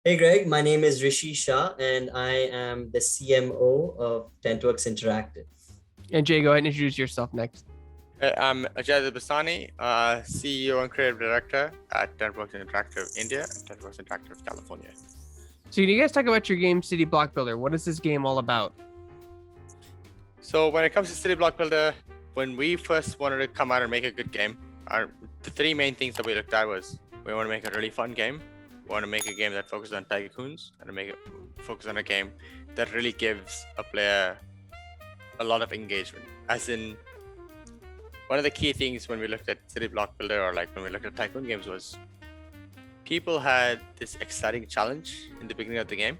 Hey Greg, my name is Rishi Shah and I am the CMO of Tentwood Interactive. And Jay, go ahead and introduce yourself next. I'm Ajay Basani, CEO and Creative Director at Tentwood Interactive India and Tentwood Interactive California. So can you guys talk about your game City Block Builder? What is this game all about? So when it comes to City Block Builder, when we first wanted to come out and make a good game, the three main things that we looked at was we want to make a really fun game, we want to make a game that focuses on tycoons, and to make it focus on a game that really gives a player a lot of engagement. As in, one of the key things when we looked at City Block Builder or like when we looked at tycoon games was people had this exciting challenge in the beginning of the game,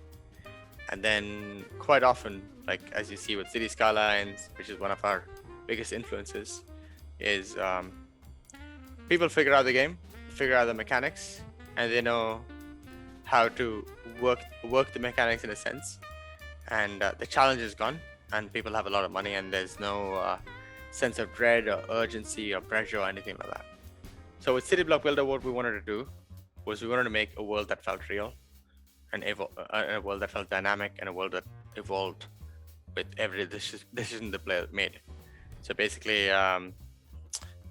and then quite often, like as you see with City Skylines, which is one of our biggest influences, is people figure out the game, figure out the mechanics, and they know how to work the mechanics in a sense, and the challenge is gone, and people have a lot of money, and there's no sense of dread or urgency or pressure or anything like that. So with City Block Builder, what we wanted to do was we wanted to make a world that felt real, and a world that felt dynamic, and a world that evolved with every decision the player made. So basically,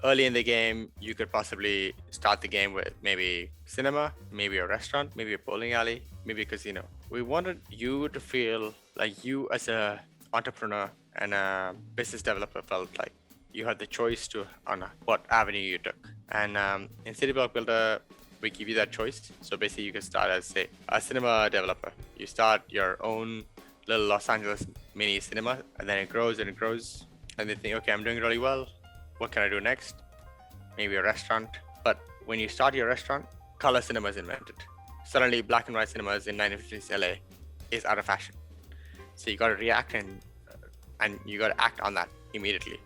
early in the game, you could possibly start the game with maybe cinema, maybe a restaurant, maybe a bowling alley, maybe a casino. We wanted you to feel like you as a entrepreneur and a business developer felt like you had the choice on what avenue you took. And in City Block Builder, we give you that choice. So basically you can start as, say, a cinema developer. You start your own little Los Angeles mini cinema, and then it grows and it grows. And they think, okay, I'm doing really well. What can I do next? Maybe a restaurant. But when you start your restaurant, color cinema is invented. Suddenly black and white cinemas in 1950s LA is out of fashion. So you got to react and you got to act on that immediately.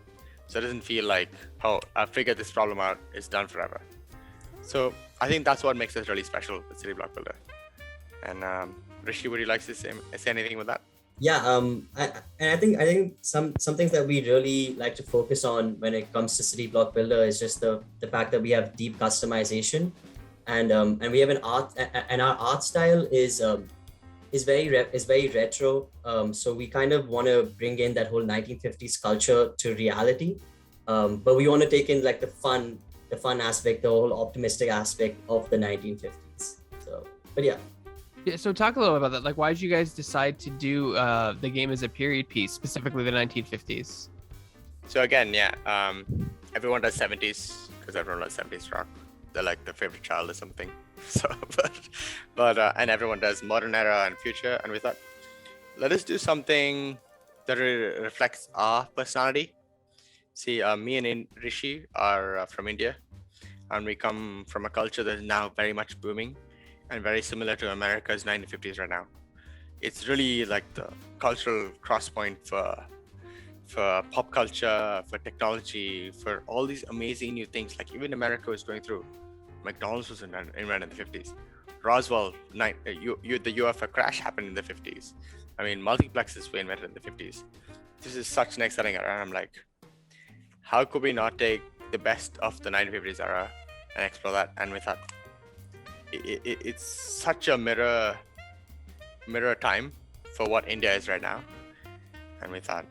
So it doesn't feel like, oh, I figured this problem out, it's done forever. So I think that's what makes us really special with City Block Builder. And Rishi, would you like to say anything with that? Yeah, I think some things that we really like to focus on when it comes to City Block Builder is just the fact that we have deep customization, and we have an art, and our art style is very retro. So we kind of want to bring in that whole 1950s culture to reality, but we want to take in like the fun aspect, the whole optimistic aspect of the 1950s. So, but yeah. Yeah, so talk a little about that. Like, why did you guys decide to do the game as a period piece, specifically the 1950s? So again, yeah, everyone does 70s because everyone loves 70s rock. They're like the favorite child or something. So, but and everyone does modern era and future. And we thought, let us do something that reflects our personality. See, me and Rishi are from India, and we come from a culture that is now very much booming and very similar to America's 1950s right now. It's really like the cultural cross point for pop culture, for technology, for all these amazing new things. Like even America was going through. McDonald's was invented in the 50s. Roswell, the UFO crash happened in the 50s. I mean, multiplexes were invented in the 50s. This is such an exciting era. And I'm like, how could we not take the best of the 1950s era and explore that? And we thought, it's such a mirror time for what India is right now. And we thought,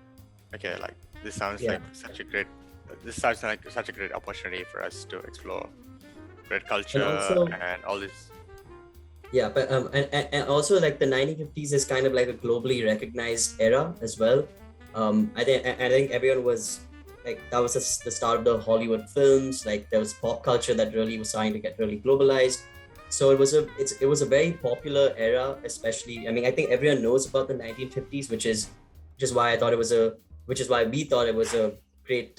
okay, like this sounds like such a great opportunity for us to explore great culture and all this. Yeah, but and also like the 1950s is kind of like a globally recognized era as well. I think everyone was like, that was the start of the Hollywood films. Like there was pop culture that really was starting to get really globalized. So it was a very popular era, especially. I mean, I think everyone knows about the 1950s, which is why I thought it was which is why we thought it was a great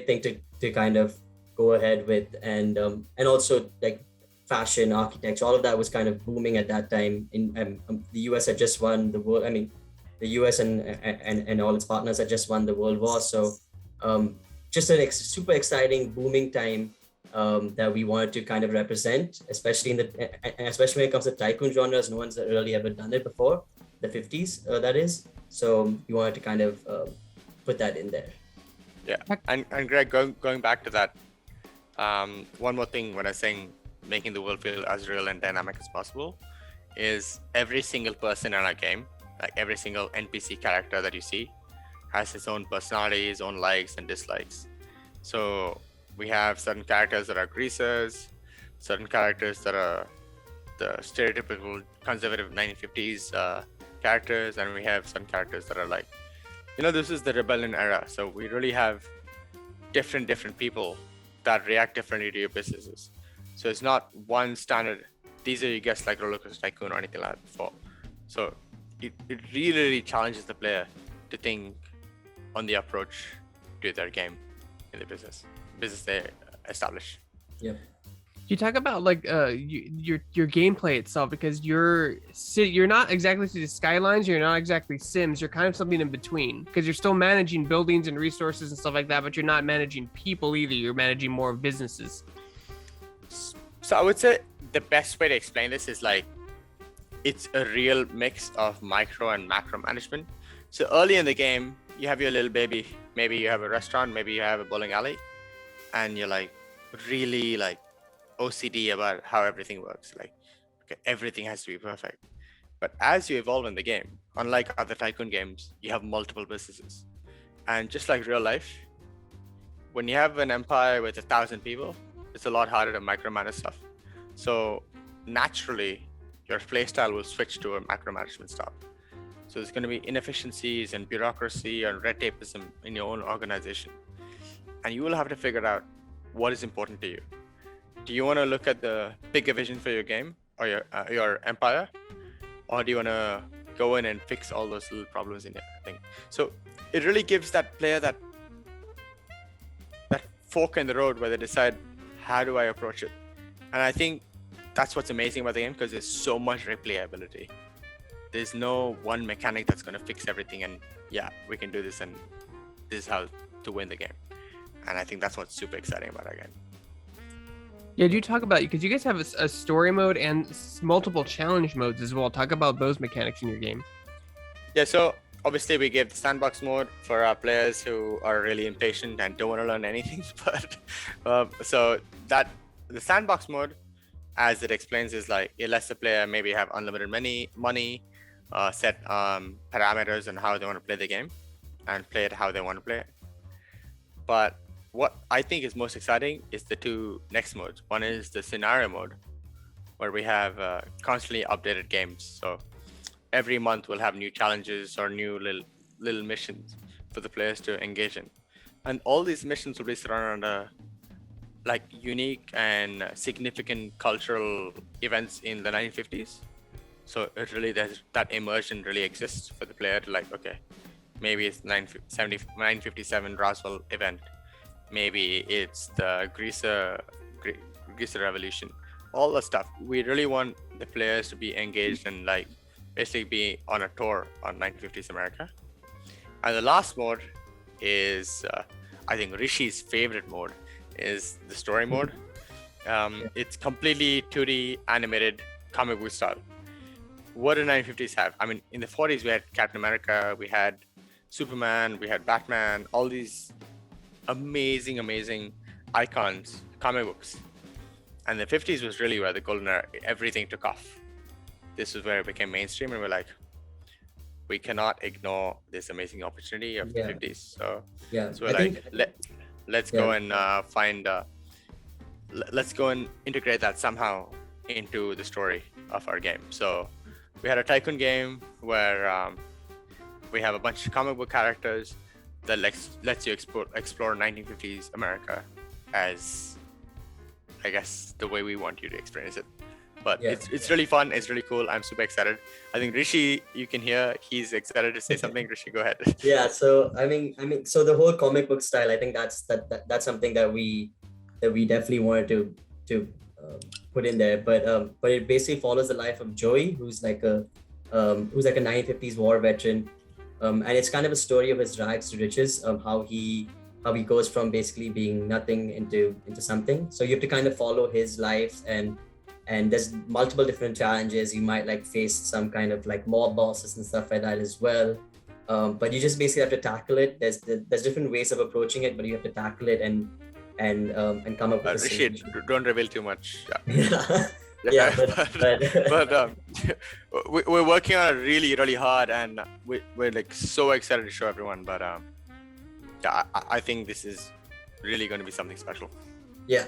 thing to kind of go ahead with, and also like fashion, architecture, all of that was kind of booming at that time. In the US had just won the world. I mean, the US and all its partners had just won the World War. So just a super exciting, booming time that we wanted to kind of represent, especially especially when it comes to tycoon genres. No one's really ever done it before, the 50s, that is. So we wanted to kind of put that in there. Yeah, and Greg, going back to that, one more thing when I was saying making the world feel as real and dynamic as possible is every single person in our game, like every single NPC character that you see, has his own personality, his own likes and dislikes. So we have certain characters that are greasers, certain characters that are the stereotypical conservative 1950s characters, and we have some characters that are like, this is the rebellion era. So we really have different people that react differently to your businesses. So it's not one standard, these are your guests like Roller Coaster Tycoon or anything like that before. So it really challenges the player to think on the approach to their game in the business they establish. Yeah. You talk about like your gameplay itself, because you're not exactly to the skylines, you're not exactly Sims, you're kind of something in between, because you're still managing buildings and resources and stuff like that, but you're not managing people either. You're managing more businesses. So I would say the best way to explain this is like it's a real mix of micro and macro management. So early in the game, you have your little baby, maybe you have a restaurant, maybe you have a bowling alley, and you're like really like OCD about how everything works. Like, okay, everything has to be perfect. But as you evolve in the game, unlike other tycoon games, you have multiple businesses. And just like real life, when you have an empire with 1,000 people, it's a lot harder to micromanage stuff. So naturally, your playstyle will switch to a macro management style. So there's going to be inefficiencies and bureaucracy and red tapeism in your own organization. And you will have to figure out what is important to you. Do you want to look at the bigger vision for your game or your empire? Or do you want to go in and fix all those little problems in your thing? So it really gives that player that fork in the road where they decide, how do I approach it? And I think that's what's amazing about the game, because there's so much replayability. There's no one mechanic that's going to fix everything and we can do this and this is how to win the game. And I think that's what's super exciting about our game. Yeah, do talk about, because you guys have a story mode and multiple challenge modes as well. Talk about those mechanics in your game. Yeah, so obviously we gave the sandbox mode for our players who are really impatient and don't want to learn anything. But so that the sandbox mode, as it explains, is like it lets the player maybe have unlimited money, set parameters on how they want to play the game and play it how they want to play it. But what I think is most exciting is the two next modes. One is the scenario mode, where we have constantly updated games. So every month we'll have new challenges or new little missions for the players to engage in. And all these missions will be surrounded around like unique and significant cultural events in the 1950s. So it really, that immersion really exists for the player to like, okay, maybe it's 957 Roswell event. Maybe it's the Greaser Revolution, all the stuff. We really want the players to be engaged and like basically be on a tour on 1950s America. And the last mode is, I think Rishi's favorite mode, is the story mode. It's completely 2D animated comic book style. What did 1950s have? I mean, in the 40s, we had Captain America, we had Superman, we had Batman, all these amazing icons, comic books. And the 50s was really where the golden era, everything took off. This was where it became mainstream, and we're like, we cannot ignore this amazing opportunity of the 50s. So we're like, let's go and let's go and integrate that somehow into the story of our game. So we had a tycoon game where we have a bunch of comic book characters that lets you explore 1950s America as, I guess, the way we want you to experience it. But it's really fun. It's really cool. I'm super excited. I think Rishi, you can hear he's excited to say something. Rishi, go ahead. Yeah. So I mean, so the whole comic book style, I think that's something that we definitely wanted to put in there. But it basically follows the life of Joey, who's like a 1950s war veteran, and it's kind of a story of his rags to riches, how he goes from basically being nothing into something. So you have to kind of follow his life, and there's multiple different challenges. You might like face some kind of like mob bosses and stuff like that as well. But you just basically have to tackle it. There's different ways of approaching it, but you have to tackle it and come up with a Rishi, don't reveal too much. Yeah. Yeah, but we're working on it really, really hard, and we're like so excited to show everyone. But yeah, I think this is really going to be something special. yeah.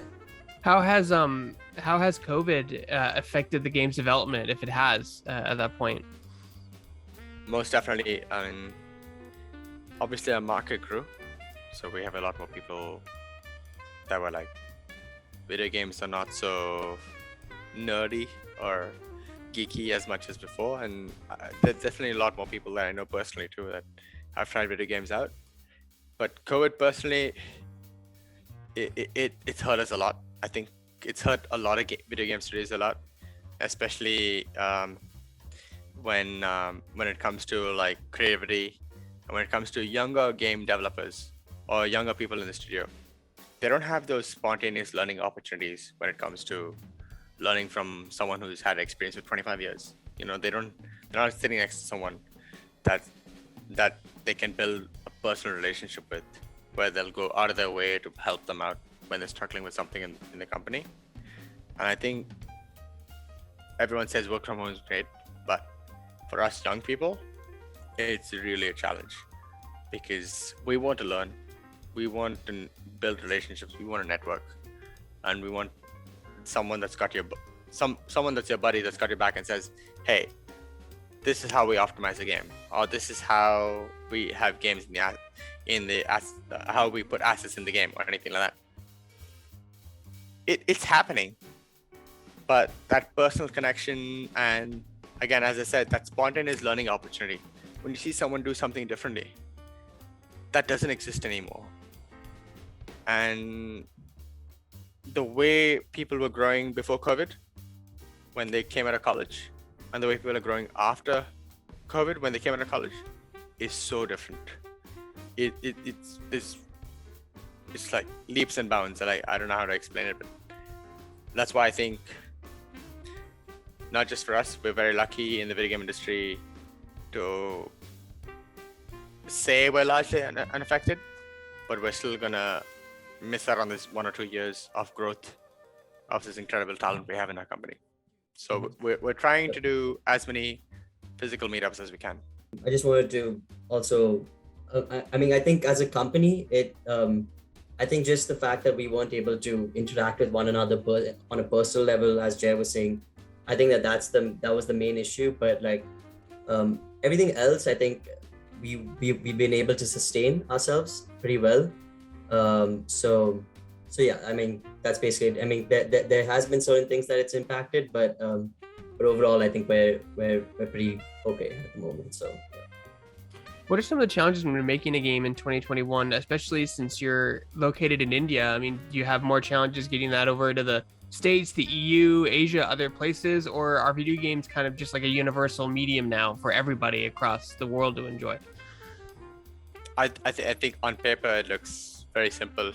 How has COVID affected the game's development, if it has, at that point? Most definitely. I mean, obviously our market grew, so we have a lot more people that were like, video games are not so nerdy or geeky as much as before, and there's definitely a lot more people that I know personally too that have tried video games out. But COVID personally, it's hurt us a lot. I think it's hurt a lot of video game studios a lot, especially when it comes to like creativity, and when it comes to younger game developers or younger people in the studio. They don't have those spontaneous learning opportunities when it comes to learning from someone who's had experience with 25 years. You know, they're not sitting next to someone that they can build a personal relationship with, where they'll go out of their way to help them out when they're struggling with something in the company. And I think everyone says work from home is great, but for us young people, it's really a challenge, because we want to learn, we want to build relationships, we want to network, and we want someone that's got your someone that's your buddy, that's got your back and says, hey, this is how we optimize the game, or this is how we have games how we put assets in the game, or anything like that. It's happening, but that personal connection, and again, as I said, that spontaneous learning opportunity, when you see someone do something differently, that doesn't exist anymore. And the way people were growing before COVID, when they came out of college, and the way people are growing after COVID when they came out of college, is so different. It's like leaps and bounds, and I don't know how to explain it, but that's why I think, not just for us, we're very lucky in the video game industry to say we're largely unaffected, but we're still gonna miss out on this 1 or 2 years of growth of this incredible talent we have in our company. So we're trying to do as many physical meetups as we can. I just wanted to also, I mean, I think as a company, I think just the fact that we weren't able to interact with one another on a personal level, as Jay was saying, I think that was the main issue. But like everything else, I think we've been able to sustain ourselves pretty well. So yeah, I mean, that's basically it. I mean, there has been certain things that it's impacted, but overall, I think we're pretty okay at the moment. So. Yeah. What are some of the challenges when you're making a game in 2021, especially since you're located in India? I mean, do you have more challenges getting that over to the States, the EU, Asia, other places, or are video games kind of just like a universal medium now for everybody across the world to enjoy? I think on paper it looks very simple,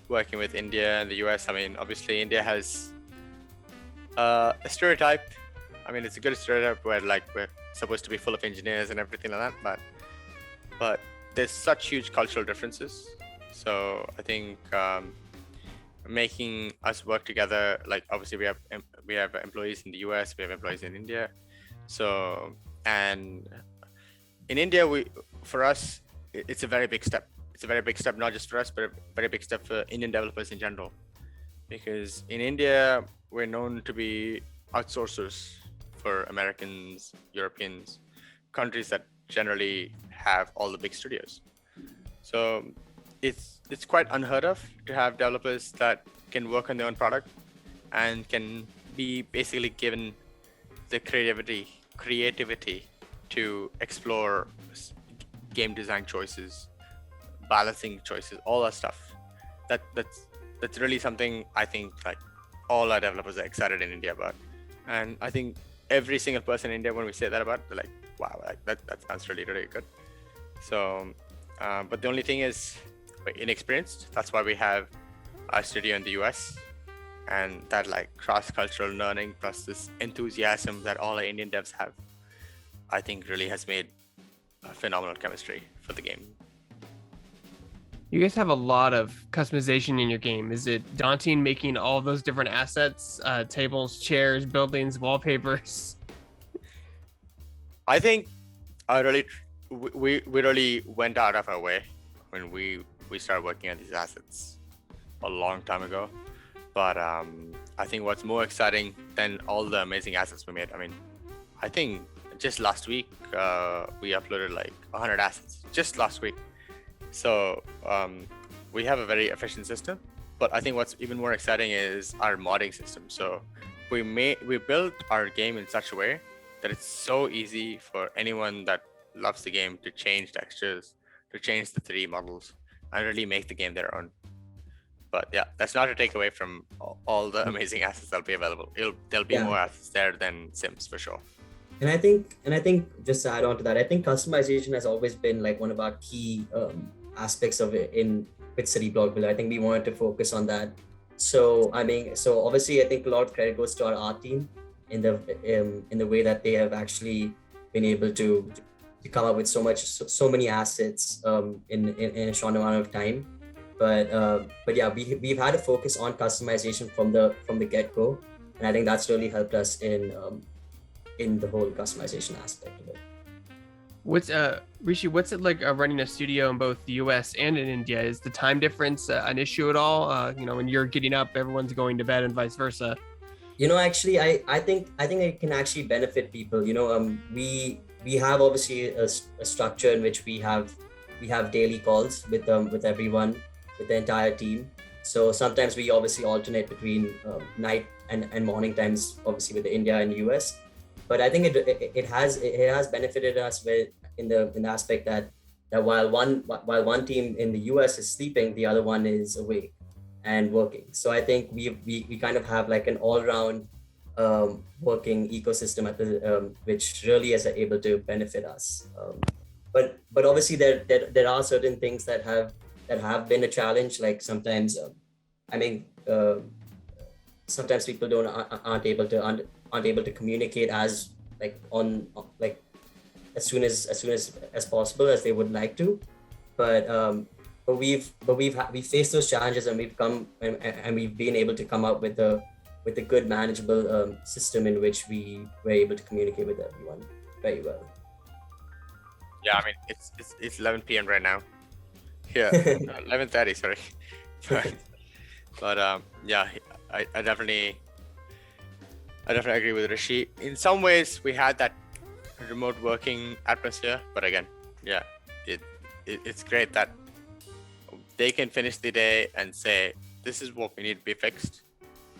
working with India and the US. I mean, obviously India has a stereotype. I mean, it's a good stereotype where like we're supposed to be full of engineers and everything like that, but there's such huge cultural differences. So I think making us work together, like obviously we have employees in the US, we have employees in India. So, and in India, for us, it's a very big step. It's a very big step, not just for us, but a very big step for Indian developers in general. Because in India, we're known to be outsourcers for Americans, Europeans, countries that generally have all the big studios. So it's quite unheard of to have developers that can work on their own product and can be basically given the creativity to explore game design choices, balancing choices, all that stuff. That's really something I think like all our developers are excited in India about. And I think every single person in India, when we say that about, they're like, wow, like that sounds really, really good. So, but the only thing is we're inexperienced. That's why we have our studio in the US, and that like cross-cultural learning plus this enthusiasm that all our Indian devs have, I think really has made a phenomenal chemistry for the game. You guys have a lot of customization in your game. Is it daunting making all those different assets, tables, chairs, buildings, wallpapers? I think I really we really went out of our way when we started working on these assets a long time ago. But I think what's more exciting than all the amazing assets we made. I mean, I think just last week we uploaded like 100 assets just last week. So we have a very efficient system. But I think what's even more exciting is our modding system. So we built our game in such a way that it's so easy for anyone that loves the game to change textures, to change the 3D models, and really make the game their own. But yeah, that's not to take away from all the amazing assets that'll be available. There'll be more assets there than Sims for sure. And I think just to add on to that, I think customization has always been like one of our key aspects of it with City Block Builder. I think we wanted to focus on that. So so obviously I think a lot of credit goes to our art team in the way that they have actually been able to come up with so many assets in a short amount of time. But yeah, we've had a focus on customization from the get-go, and I think that's really helped us in the whole customization aspect of it. What's Rishi, what's it like running a studio in both the US and in India? Is the time difference an issue at all? When you're getting up, everyone's going to bed and vice versa. Actually, I think it can actually benefit people. We have obviously a structure in which we have daily calls with everyone, with the entire team. So sometimes we obviously alternate between night and morning times, obviously with the India and US. But I think it has benefited us in the aspect that while one team in the US is sleeping, the other one is awake and working. So I think we kind of have like an all-round working ecosystem at the which really is able to benefit us. But obviously there are certain things that have been a challenge. Like sometimes, sometimes people aren't able to communicate as soon as possible as they would like to. But we've faced those challenges, and we've come and we've been able to come up with a good manageable system in which we were able to communicate with everyone very well. Yeah, I mean it's 11 p.m. right now. Yeah, 11:30. Sorry, but yeah, I definitely agree with Rishi. In some ways, we had that remote working atmosphere, but again, yeah, it's great that they can finish the day and say, this is what we need to be fixed.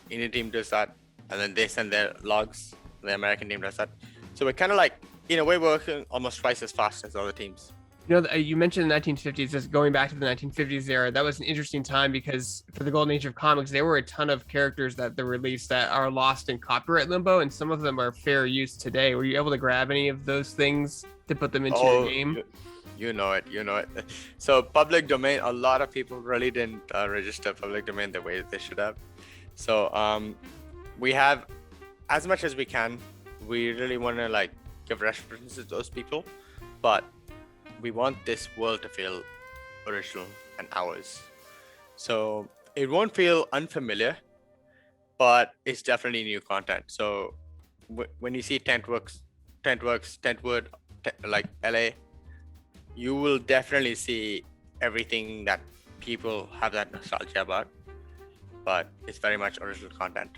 Indian team does that, and then they send their logs. The American team does that. So we're kind of like, in a way, we're working almost twice as fast as other teams. You mentioned the 1950s, just going back to the 1950s era. That was an interesting time because for the golden age of comics, there were a ton of characters that they released that are lost in copyright limbo, and some of them are fair use today. Were you able to grab any of those things to put them into your game? You know it. So public domain, a lot of people really didn't register public domain the way they should have. So we have, as much as we can, we really want to like give references to those people, but we want this world to feel original and ours. So it won't feel unfamiliar, but it's definitely new content. So when you see Tentwood, like LA, you will definitely see everything that people have that nostalgia about, but it's very much original content.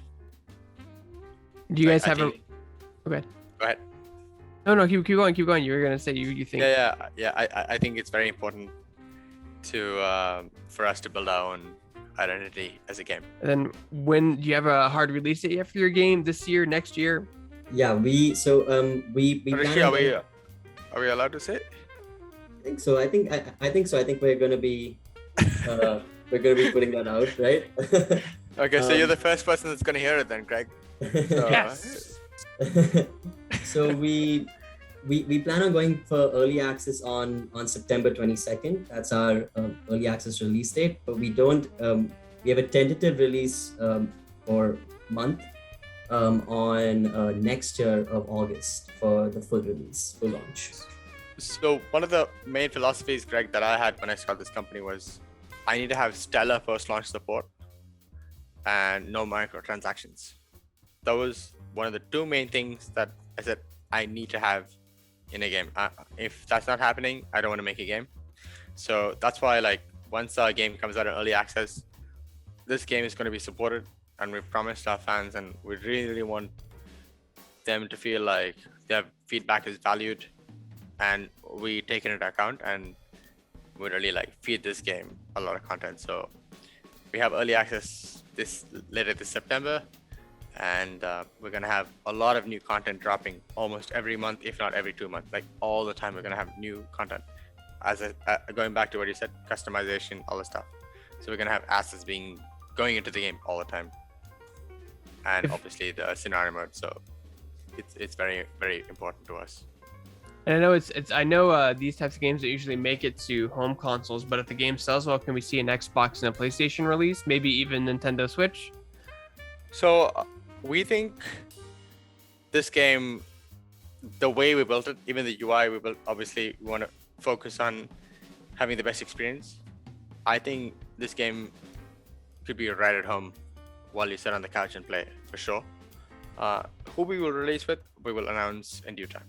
Do you guys have a... Okay. Go ahead. No, keep going. You were gonna say you think... Yeah. I think it's very important to for us to build our own identity as a game. And then when do you have a hard release date yet for your game? This year, next year? Yeah, we Are we allowed to say? I think so. I think we're gonna be putting that out, right? Okay, so you're the first person that's gonna hear it then, Greg. So, Yes. So we plan on going for early access on September 22nd. That's our early access release date. But we have a tentative release for month on next year of August for the full release, full launch. So one of the main philosophies, Greg, that I had when I started this company was I need to have stellar post-launch support and no microtransactions. That was one of the two main things that I said I need to have in a game. If that's not happening, I don't want to make a game. So that's why, like, once our game comes out in early access, this game is going to be supported, and we promised our fans, and we really, really want them to feel like their feedback is valued and we take it into account, and we really like feed this game a lot of content. So we have early access later this September, and we're gonna have a lot of new content dropping almost every month, if not every 2 months. Like all the time, we're gonna have new content. Going back to what you said, customization, all the stuff. So we're gonna have assets going into the game all the time, and obviously the scenario mode. So it's very, very important to us. And I know I know these types of games that usually make it to home consoles, but if the game sells well, can we see an Xbox and a PlayStation release? Maybe even Nintendo Switch? So we think this game, the way we built it, even the UI we built, obviously we want to focus on having the best experience. I think this game could be right at home while you sit on the couch and play, for sure. Who we will release with, we will announce in due time.